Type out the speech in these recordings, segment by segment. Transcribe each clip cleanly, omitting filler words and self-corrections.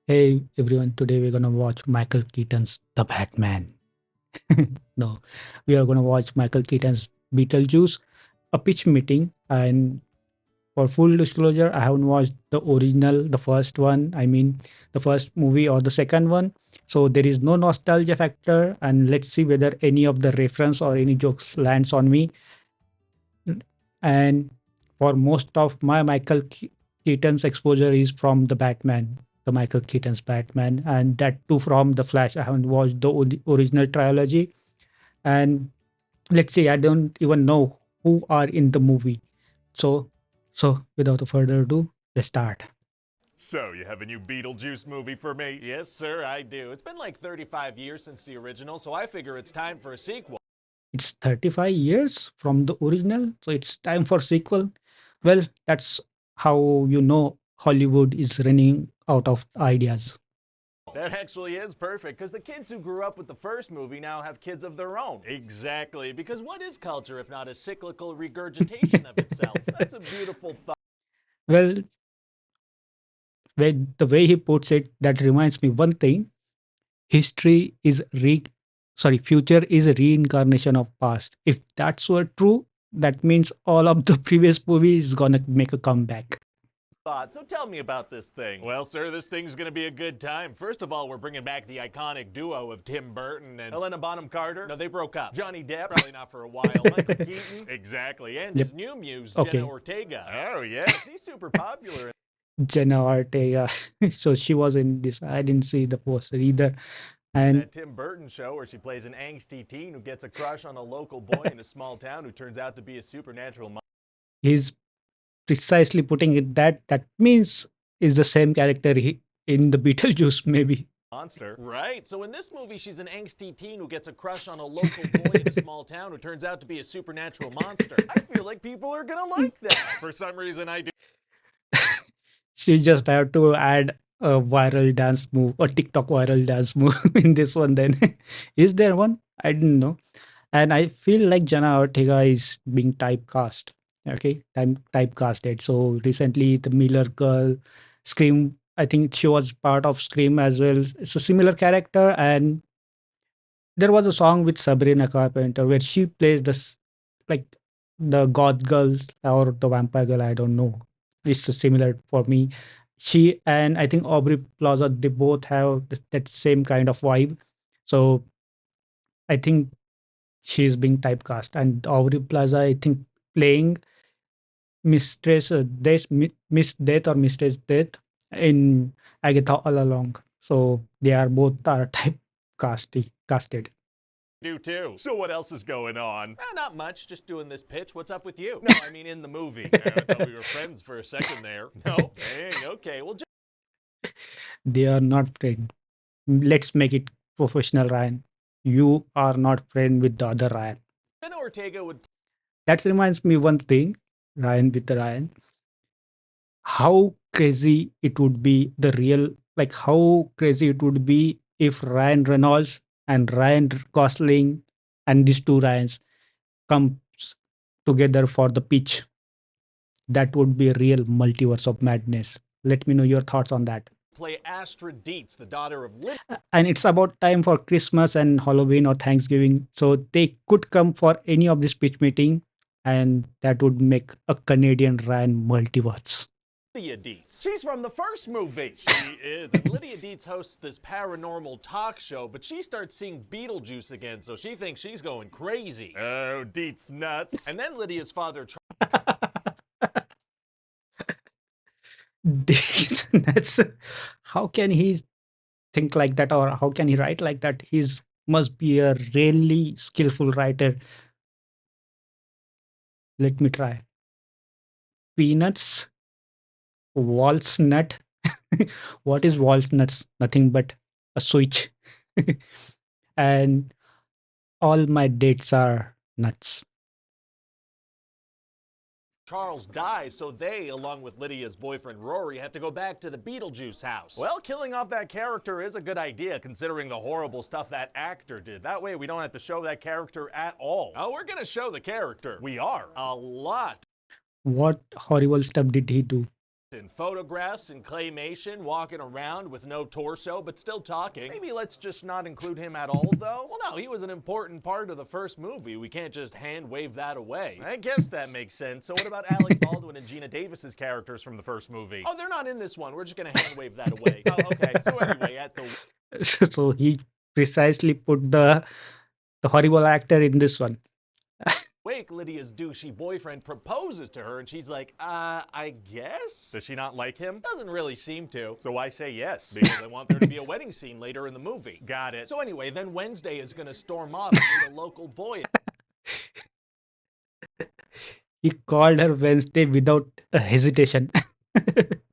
Hey everyone, today we're gonna watch Michael Keaton's The Batman. No, we are gonna watch Michael Keaton's Beetlejuice, a pitch meeting. And for full disclosure, I haven't watched the original, the first one. I mean, the first movie or the second one. So there is no nostalgia factor. And let's see whether any of the reference or any jokes lands on me. And for most of my Keaton's exposure is from the Batman, the Michael Keaton's Batman, and that too from the Flash. I haven't watched the original trilogy, and let's say I don't even know who are in the movie. So, so without further ado, let's start. So, you have a new Beetlejuice movie for me? Yes, sir, I do. It's been like 35 years since the original, so I figure it's time for a sequel. It's 35 years from the original, so it's time for sequel. Well, that's how you know Hollywood is running out of ideas. That actually is perfect, because the kids who grew up with the first movie now have kids of their own. Exactly, because what is culture if not a cyclical regurgitation of itself? That's a beautiful thought. Well, the way he puts it, that reminds me one thing: history is future is a reincarnation of past. If that's were true, that means all of the previous movie is gonna make a comeback. So tell me about this thing. Well, sir, this thing's gonna be a good time. First of all, we're bringing back the iconic duo of Tim Burton and Helena Bonham Carter. No, they broke up. Johnny Depp, probably not for a while. Michael Keaton, exactly, and Yep. his new muse, Okay. Jenna Ortega. Oh yes, she's super popular. Jenna Ortega. So she was in this. I didn't see the poster either. And And that Tim Burton show where she plays an angsty teen who gets a crush on a local boy in a small town who turns out to be a supernatural he's precisely putting it that means is the same character in the Beetlejuice maybe. monster. Right. So in this movie, she's an angsty teen who gets a crush on a local boy in a small town who turns out to be a supernatural monster. I feel like people are gonna like that. For some reason, I do. She just have to add a viral dance move, a TikTok viral dance move in this one. Then is there one? I didn't know. And I feel like Jana Ortega is being typecast. Okay, typecasted. So recently, the Miller Girl, Scream. I think she was part of Scream as well. It's a similar character, and there was a song with Sabrina Carpenter where she plays this like the goth girl or the vampire girl. I don't know. It's similar for me. She and I think Aubrey Plaza, they both have that same kind of vibe. So I think she is being typecast, and Aubrey Plaza, I think, playing Miss Death or Mistress Death in Agatha All Along. So they are both are casted. Do too. So what else is going on? Not much. Just doing this pitch. What's up with you? No, I mean in the movie. I thought we were friends for a second there. No. Dang. Okay. Well, They are not friends. Let's make it professional, Ryan. You are not friend with the other Ryan. Jenna Ortega would. That reminds me one thing, Ryan with the Ryan. How crazy it would be the real like how crazy it would be if Ryan Reynolds and Ryan Gosling and these two Ryans come together for the pitch. That would be a real multiverse of madness. Let me know your thoughts on that. Play Astra Dietz, the daughter of Lydia. And it's about time for Christmas and Halloween or Thanksgiving. So they could come for any of this pitch meeting, and that would make a Canadian Ryan multiverse. Lydia Dietz. She's from the first movie. She is. And Lydia Dietz hosts this paranormal talk show, but she starts seeing Beetlejuice again, so she thinks she's going crazy. Oh, Dietz nuts. And then Lydia's father. That's how can he think like that, or how can he write like that? He's must be a really skillful writer. Let me try. Peanuts, walnut. What is walnuts? Nothing but a switch. And all my dates are nuts. Charles dies, so they, along with Lydia's boyfriend Rory, have to go back to the Beetlejuice house. Well, killing off that character is a good idea, considering the horrible stuff that actor did. That way we don't have to show that character at all. Oh, we're gonna show the character. We are. A lot. What horrible stuff did he do? in photographs and claymation, walking around with no torso but still talking. Maybe let's just not include him at all, though? Well, no, he was an important part of the first movie. We can't just hand wave that away. I guess that makes sense. So what about Alec Baldwin and Gina Davis's characters from the first movie? Oh, they're not in this one. We're just gonna hand wave that away. Oh, okay. So anyway, at the So he precisely put the horrible actor in this one. wake, Lydia's douchey boyfriend proposes to her, and she's like, I guess? Does she not like him? Doesn't really seem to. So why say yes? Because I want there to be a wedding scene later in the movie. Got it. So anyway, then Wednesday is gonna storm off and meet a local boy He called her Wednesday without a hesitation.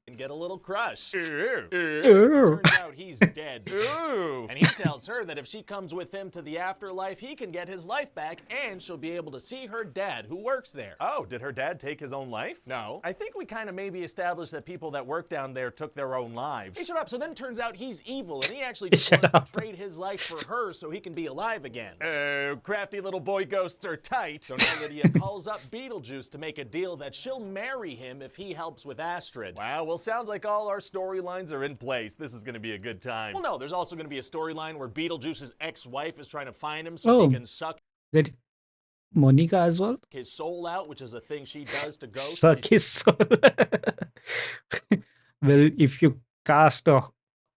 and get a little crush. Turns Ew. out he's dead. Ooh. And he tells her that if she comes with him to the afterlife, he can get his life back and she'll be able to see her dad who works there. Oh, did her dad take his own life? No. I think we kind of maybe established that people that work down there took their own lives. Hey, shut up. So then it turns out he's evil and he actually just Shut wants up. to trade his life for her so he can be alive again. Oh, crafty little boy ghosts are tight. So now Lydia calls up BeetleJuice to make a deal that she'll marry him if he helps with Astrid. Wow, well, sounds like all our storylines are in place. This is going to be a good time. Well, no, there's also going to be a storyline where Beetlejuice's ex-wife is trying to find him so Oh. he can suck There Monica as well. his soul out, which is a thing she does to ghosts. Suck his soul. Well, if you cast a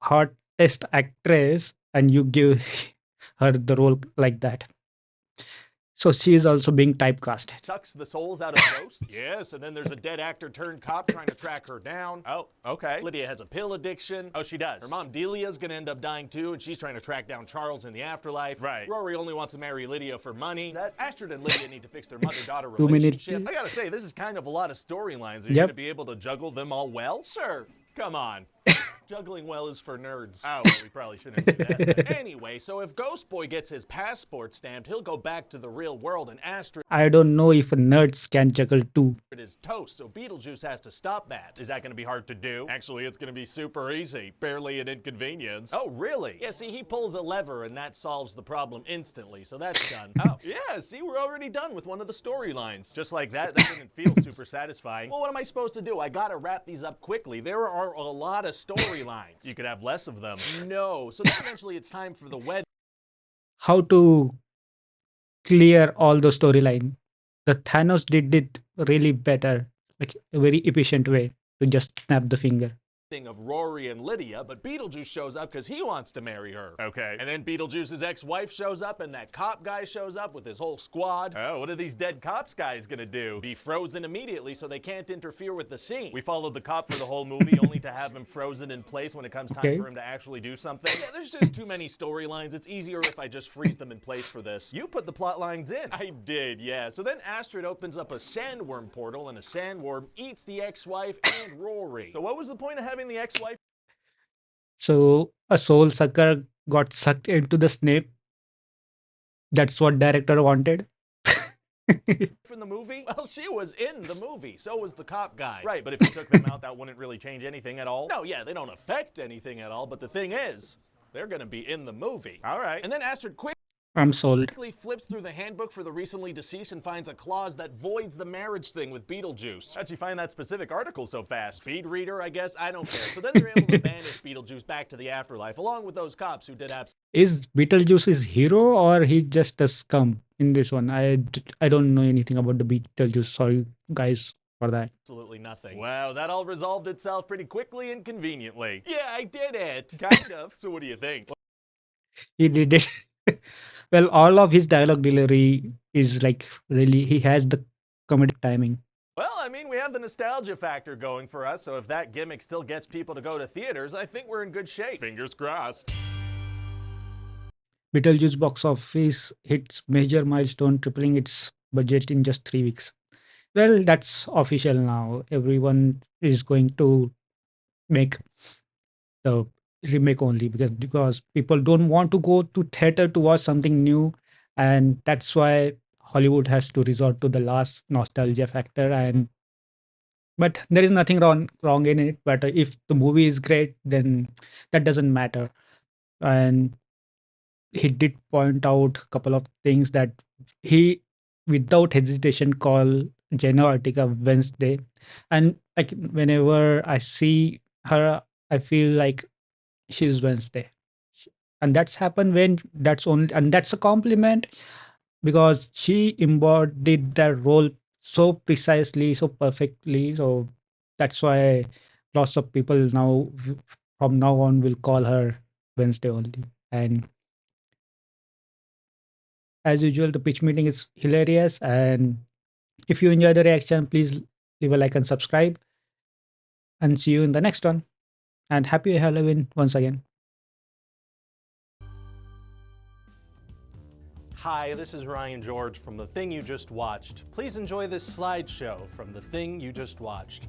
hottest actress and you give her the role like that, so she is also being typecasted. Sucks the souls out of ghosts. Yes, and then there's a dead actor turned cop trying to track her down. Oh, okay. Lydia has a pill addiction. Oh, she does. Her mom Delia's gonna end up dying too, and she's trying to track down Charles in the afterlife. Right. Rory only wants to marry Lydia for money. Astrid and Lydia need to fix their mother-daughter 2 minutes. relationship. I gotta say, this is kind of a lot of storylines. Are you Yep. gonna be able to juggle them all well? Sure. Come on. Juggling well is for nerds. Oh, well, we probably shouldn't do that. But anyway, so if Ghost Boy gets his passport stamped, he'll go back to the real world, and Astrid I don't know if nerds can juggle too. is toast, so Beetlejuice has to stop that. Is that going to be hard to do? Actually, it's going to be super easy. Barely an inconvenience. Oh, really? Yeah, see, he pulls a lever, and that solves the problem instantly, so that's done. Oh, yeah, see, we're already done with one of the storylines. Just like that, that didn't feel super satisfying. Well, what am I supposed to do? I gotta wrap these up quickly. There are a lot of storylines. You could have less of them. No, so then eventually it's time for the wedding. How to clear all the storyline? The Thanos did it really better, like a very efficient way to just snap the finger. Of Rory and Lydia, but Beetlejuice shows up because he wants to marry her. Okay. And then Beetlejuice's ex-wife shows up, and that cop guy shows up with his whole squad. Oh, what are these dead cops guys gonna do? Be frozen immediately so they can't interfere with the scene. We followed the cop for the whole movie only to have him frozen in place when it comes time Okay. for him to actually do something. Yeah, there's just too many storylines. It's easier if I just freeze them in place for this. You put the plot lines in. I did, yeah. So then Astrid opens up a sandworm portal, and a sandworm eats the ex-wife and Rory. So what was the point of having the ex-wife So a soul sucker got sucked into the snake. That's what director wanted. in the movie? Well, she was in the movie. So was the cop guy. Right, but if you took them out, that wouldn't really change anything at all. No, yeah, they don't affect anything at all, but the thing is, they're gonna be in the movie. All right. And then Astrid I'm sold. quickly flips through the handbook for the recently deceased and finds a clause that voids the marriage thing with Beetlejuice. How'd you find that specific article so fast? Speed reader, I guess? I don't care. So then they're able to banish Beetlejuice back to the afterlife, along with those cops who did Is Beetlejuice his hero or he just a scum in this one? I don't know anything about the Beetlejuice. Sorry, guys, for that. absolutely nothing. Wow, that all resolved itself pretty quickly and conveniently. Yeah, I did it. Kind of. So what do you think? He did it. Well, all of his dialogue delivery is like really, he has the comedic timing. Well, I mean, we have the nostalgia factor going for us, so if that gimmick still gets people to go to theaters, I think we're in good shape. Fingers crossed. Beetlejuice box office hits major milestone, tripling its budget in just 3 weeks. Well, that's official now. Everyone is going to make the remake only because people don't want to go to theater to watch something new, and that's why Hollywood has to resort to the last nostalgia factor. And but there is nothing wrong in it. But if the movie is great, then that doesn't matter. And he did point out a couple of things that he, without hesitation, call Jenna Ortega Wednesday, and like whenever I see her, I feel like she's Wednesday. Sh- And that's happened when that's only, and that's a compliment because she embodied that role so precisely, so perfectly. So that's why lots of people now, from now on, will call her Wednesday only. And as usual, the pitch meeting is hilarious. And if you enjoy the reaction, please leave a like and subscribe. And see you in the next one. And happy Halloween once again. Hi, this is Ryan George from The Thing You Just Watched. Please enjoy this slideshow from The Thing You Just Watched.